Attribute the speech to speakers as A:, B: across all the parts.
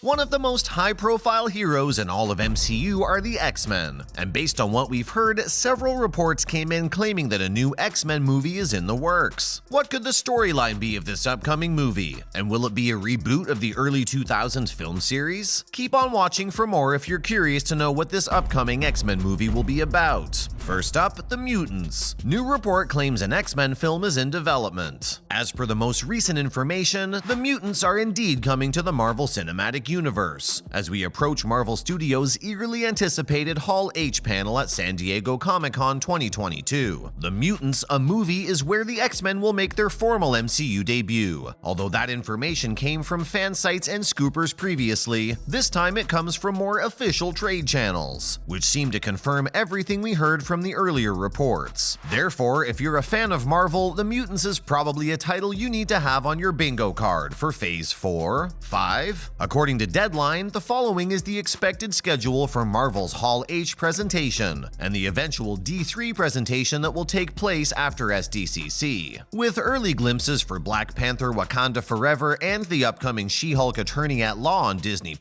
A: One of the most high-profile heroes in all of MCU are the X-Men, and based on what we've heard, several reports came in claiming that a new X-Men movie is in the works. What could the storyline be of this upcoming movie, and will it be a reboot of the early 2000s film series? Keep on watching for more if you're curious to know what this upcoming X-Men movie will be about. First up, the Mutants. New report claims an X-Men film is in development. As per the most recent information, the Mutants are indeed coming to the Marvel Cinematic Universe, as we approach Marvel Studios' eagerly anticipated Hall H panel at San Diego Comic-Con 2022. The Mutants, a movie, is where the X-Men will make their formal MCU debut. Although that information came from fan sites and scoopers previously, this time it comes from more official trade channels, which seem to confirm everything we heard from the earlier reports. Therefore, if you're a fan of Marvel, The Mutants is probably a title you need to have on your bingo card for Phase 4, 5. According to Deadline, the following is the expected schedule for Marvel's Hall H presentation and the eventual D3 presentation that will take place after SDCC. With early glimpses for Black Panther: Wakanda Forever and the upcoming She-Hulk Attorney at Law on Disney+,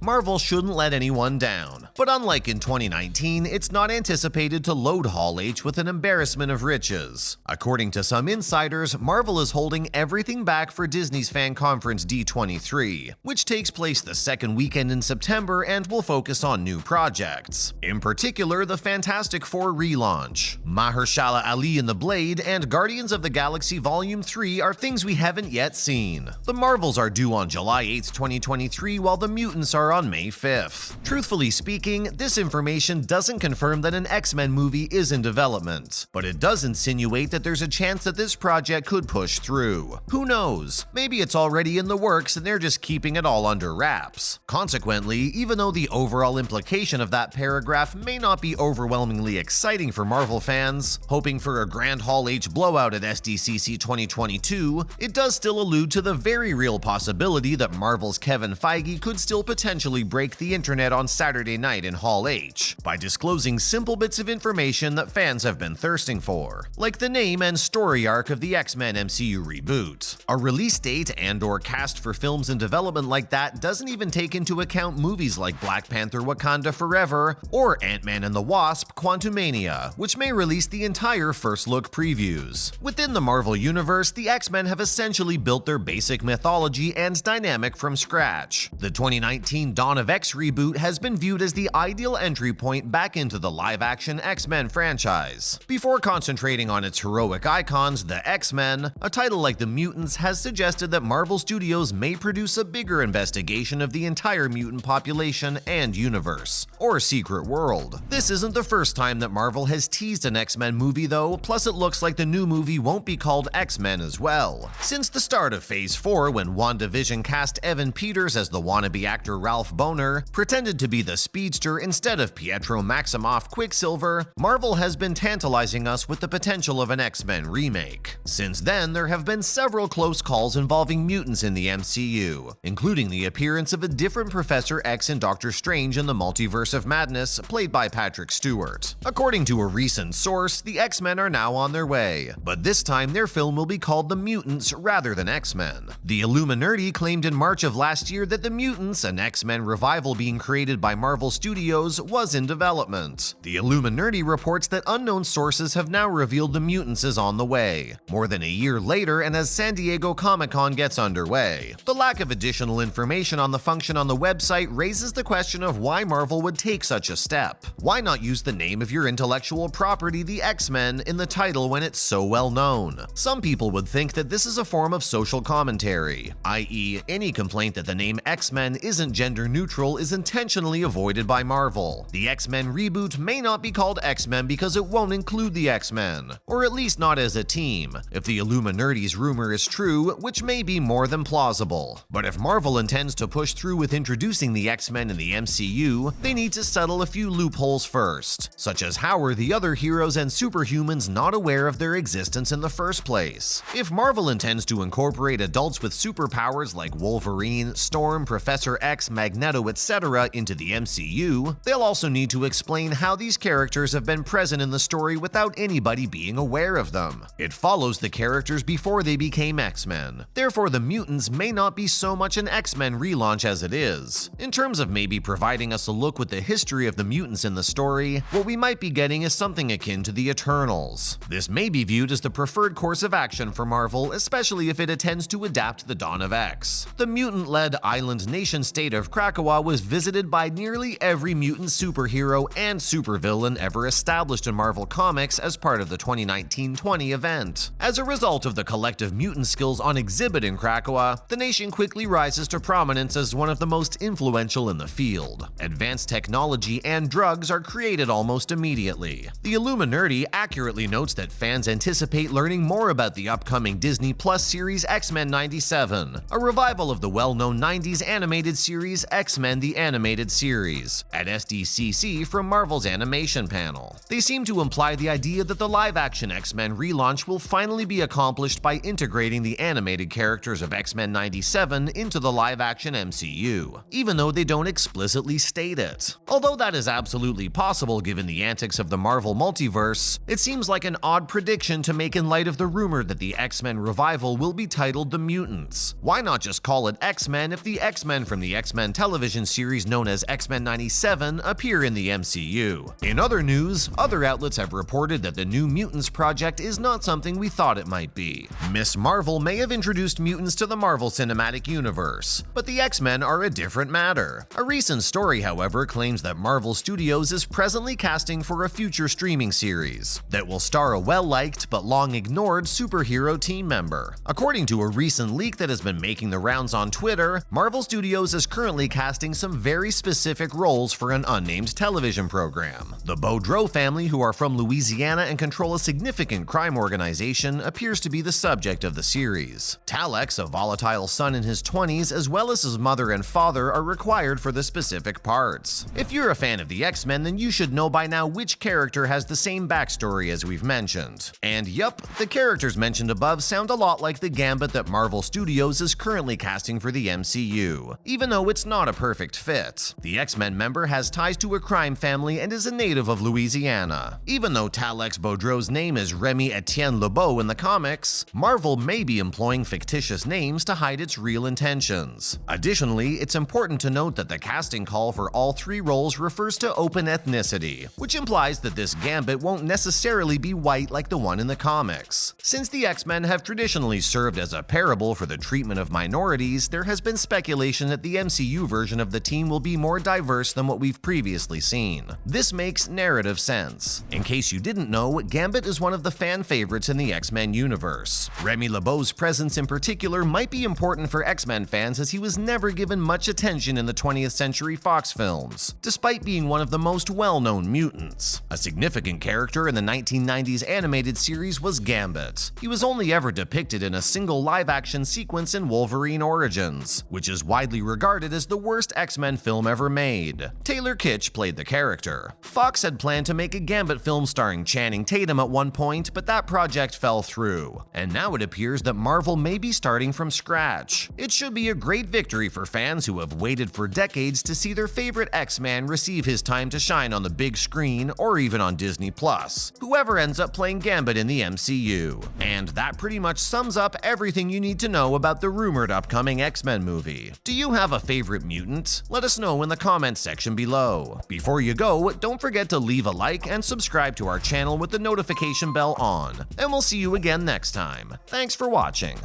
A: Marvel shouldn't let anyone down. But unlike in 2019, it's not anticipated to load Hall H with an embarrassment of riches. According to some insiders, Marvel is holding everything back for Disney's fan conference D23, which takes place the second weekend in September and will focus on new projects. In particular, the Fantastic Four relaunch, Mahershala Ali and the Blade, and Guardians of the Galaxy Volume 3 are things we haven't yet seen. The Marvels are due on July 8, 2023, while the Mutants are on May 5th. Truthfully speaking, this information doesn't confirm that an X-Men movie is in development, but it does insinuate that there's a chance that this project could push through. Who knows? Maybe it's already in the works and they're just keeping it all under wraps. Consequently, even though the overall implication of that paragraph may not be overwhelmingly exciting for Marvel fans, hoping for a grand Hall H blowout at SDCC 2022, it does still allude to the very real possibility that Marvel's Kevin Feige could still potentially break the internet on Saturday night in Hall H by disclosing simple bits of information that fans have been thirsting for, like the name and story arc of the X-Men MCU reboot. A release date and/or cast for films in development like that doesn't even take into account movies like Black Panther: Wakanda Forever or Ant-Man and the Wasp: Quantumania, which may release the entire first-look previews. Within the Marvel Universe, the X-Men have essentially built their basic mythology and dynamic from scratch. The 2019 Dawn of X reboot has been viewed as the ideal entry point back into the live-action X-Men franchise. Before concentrating on its heroic icons, the X-Men, a title like the Mutants has suggested that Marvel Studios may produce a bigger investigation of the entire mutant population and universe, or secret world. This isn't the first time that Marvel has teased an X-Men movie though, plus it looks like the new movie won't be called X-Men as well. Since the start of Phase 4, when WandaVision cast Evan Peters as the wannabe actor Ralph Bohner, pretended to be the speedster instead of Pietro Maximoff Quicksilver, Marvel has been tantalizing us with the potential of an X-Men remake. Since then, there have been several close calls involving mutants in the MCU, including the appearance of a different Professor X in Doctor Strange in the Multiverse of Madness, played by Patrick Stewart. According to a recent source, the X-Men are now on their way, but this time their film will be called The Mutants rather than X-Men. The Illuminati claimed in March of last year that The Mutants, an X-Men revival being created by Marvel Studios, was in development. The Illuminati reports that unknown sources have now revealed The Mutants is on the way, more than a year later and as San Diego Comic-Con gets underway. The lack of additional information on the function on the website raises the question of why Marvel would take such a step. Why not use the name of your intellectual property, the X-Men, in the title when it's so well known? Some people would think that this is a form of social commentary, i.e., any complaint that the name X-Men isn't gender neutral is intentionally avoided by Marvel. The X-Men reboot may not be called X-Men because it won't include the X-Men, or at least not as a team, if the Illuminati's rumor is true, which may be more than plausible. But if Marvel intends to push through with introducing the X-Men in the MCU, they need to settle a few loopholes first, such as how are the other heroes and superhumans not aware of their existence in the first place? If Marvel intends to incorporate adults with superpowers like Wolverine, Storm, Professor X, Magneto, etc. into the MCU, they'll also need to explain how these characters characters have been present in the story without anybody being aware of them. It follows the characters before they became X-Men. Therefore, the Mutants may not be so much an X-Men relaunch as it is. In terms of maybe providing us a look with the history of the mutants in the story, what we might be getting is something akin to the Eternals. This may be viewed as the preferred course of action for Marvel, especially if it intends to adapt the Dawn of X. The mutant-led island nation-state of Krakoa was visited by nearly every mutant superhero and supervillain ever established in Marvel Comics as part of the 2019-20 event. As a result of the collective mutant skills on exhibit in Krakoa, the nation quickly rises to prominence as one of the most influential in the field. Advanced technology and drugs are created almost immediately. The Illuminati accurately notes that fans anticipate learning more about the upcoming Disney Plus series X-Men 97, a revival of the well-known 90s animated series X-Men the Animated Series, at SDCC from Marvel's animation panel. They seem to imply the idea that the live-action X-Men relaunch will finally be accomplished by integrating the animated characters of X-Men 97 into the live-action MCU, even though they don't explicitly state it. Although that is absolutely possible given the antics of the Marvel multiverse, it seems like an odd prediction to make in light of the rumor that the X-Men revival will be titled The Mutants. Why not just call it X-Men if the X-Men from the X-Men television series known as X-Men 97 appear in the MCU? In other news, other outlets have reported that the New Mutants project is not something we thought it might be. Miss Marvel may have introduced mutants to the Marvel Cinematic Universe, but the X-Men are a different matter. A recent story, however, claims that Marvel Studios is presently casting for a future streaming series that will star a well-liked but long-ignored superhero team member. According to a recent leak that has been making the rounds on Twitter, Marvel Studios is currently casting some very specific roles for an unnamed television program. The Boudreaux family, who are from Louisiana and control a significant crime organization, appears to be the subject of the series. Talek, a volatile son in his 20s, as well as his mother and father, are required for the specific parts. If you're a fan of the X-Men, then you should know by now which character has the same backstory as we've mentioned. And yup, the characters mentioned above sound a lot like the Gambit that Marvel Studios is currently casting for the MCU, even though it's not a perfect fit. The X-Men member has ties to a crime family and is a native of Louisiana. Even though Talek Boudreaux's name is Remy Etienne Lebeau in the comics, Marvel may be employing fictitious names to hide its real intentions. Additionally, it's important to note that the casting call for all three roles refers to open ethnicity, which implies that this Gambit won't necessarily be white like the one in the comics. Since the X-Men have traditionally served as a parable for the treatment of minorities, there has been speculation that the MCU version of the team will be more diverse than what we've previously seen. This makes narrative sense. In case you didn't know, Gambit is one of the fan favorites in the X-Men universe. Remy LeBeau's presence in particular might be important for X-Men fans, as he was never given much attention in the 20th Century Fox films, despite being one of the most well-known mutants. A significant character in the 1990s animated series was Gambit. He was only ever depicted in a single live-action sequence in Wolverine Origins, which is widely regarded as the worst X-Men film ever made. Taylor Kitsch played the character. Fox had planned to make a Gambit film starring Channing Tatum at one point, but that project fell through, and now it appears that Marvel may be starting from scratch. It should be a great victory for fans who have waited for decades to see their favorite X-Man receive his time to shine on the big screen or even on Disney Plus, whoever ends up playing Gambit in the MCU. And that pretty much sums up everything you need to know about the rumored upcoming X-Men movie. Do you have a favorite mutant? Let us know in the comments section below. Before you go, don't forget to leave a like and subscribe to our channel with the notification bell on, and we'll see you again next time. Thanks for watching.